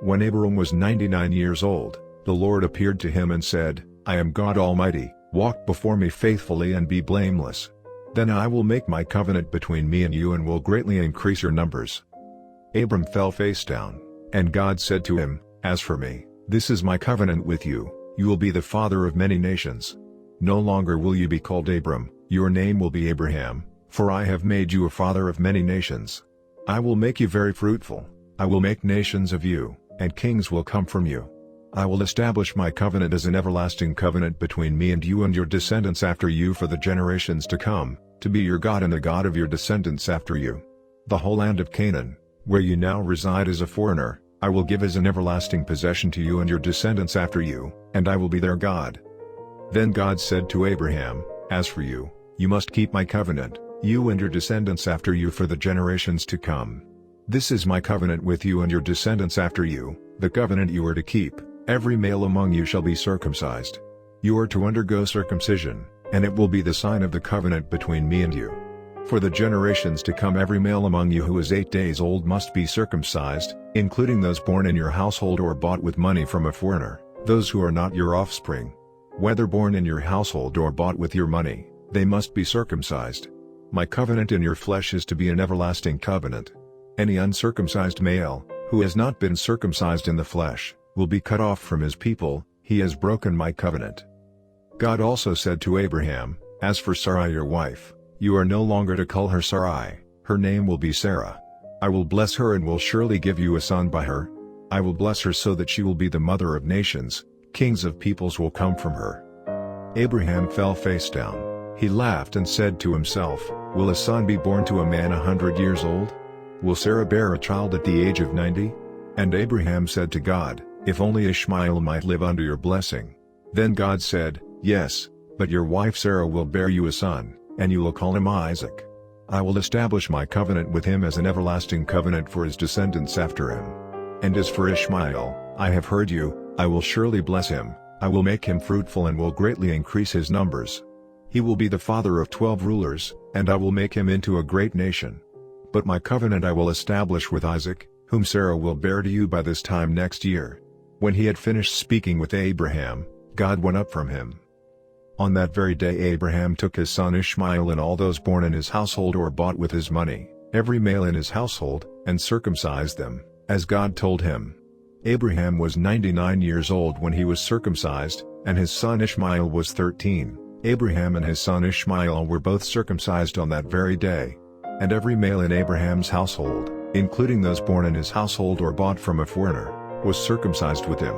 When Abram was 99 years old, the Lord appeared to him and said, "I am God Almighty, walk before me faithfully and be blameless. Then I will make my covenant between me and you and will greatly increase your numbers." Abram fell face down, and God said to him, "As for me, this is my covenant with you, you will be the father of many nations. No longer will you be called Abram, your name will be Abraham, for I have made you a father of many nations. I will make you very fruitful, I will make nations of you, and kings will come from you. I will establish my covenant as an everlasting covenant between me and you and your descendants after you for the generations to come, to be your God and the God of your descendants after you. The whole land of Canaan, where you now reside as a foreigner, I will give as an everlasting possession to you and your descendants after you, and I will be their God." Then God said to Abraham, "As for you, you must keep my covenant, you and your descendants after you for the generations to come. This is my covenant with you and your descendants after you, the covenant you are to keep. Every male among you shall be circumcised. You are to undergo circumcision, and it will be the sign of the covenant between me and you. For the generations to come every male among you who is 8 days old must be circumcised, including those born in your household or bought with money from a foreigner, those who are not your offspring. Whether born in your household or bought with your money, they must be circumcised. My covenant in your flesh is to be an everlasting covenant. Any uncircumcised male, who has not been circumcised in the flesh, will be cut off from his people, he has broken my covenant." God also said to Abraham, "As for Sarai your wife, you are no longer to call her Sarai, her name will be Sarah. I will bless her and will surely give you a son by her. I will bless her so that she will be the mother of nations, kings of peoples will come from her." Abraham fell face down. He laughed and said to himself, "Will a son be born to a man 100 years old? Will Sarah bear a child at the age of 90? And Abraham said to God, "If only Ishmael might live under your blessing." Then God said, "Yes, but your wife Sarah will bear you a son, and you will call him Isaac. I will establish my covenant with him as an everlasting covenant for his descendants after him. And as for Ishmael, I have heard you, I will surely bless him, I will make him fruitful and will greatly increase his numbers. He will be the father of 12 rulers, and I will make him into a great nation. But my covenant I will establish with Isaac, whom Sarah will bear to you by this time next year." When he had finished speaking with Abraham, God went up from him. On that very day Abraham took his son Ishmael and all those born in his household or bought with his money, every male in his household, and circumcised them, as God told him. Abraham was 99 years old when he was circumcised, and his son Ishmael was 13. Abraham and his son Ishmael were both circumcised on that very day. And every male in Abraham's household, including those born in his household or bought from a foreigner, was circumcised with him.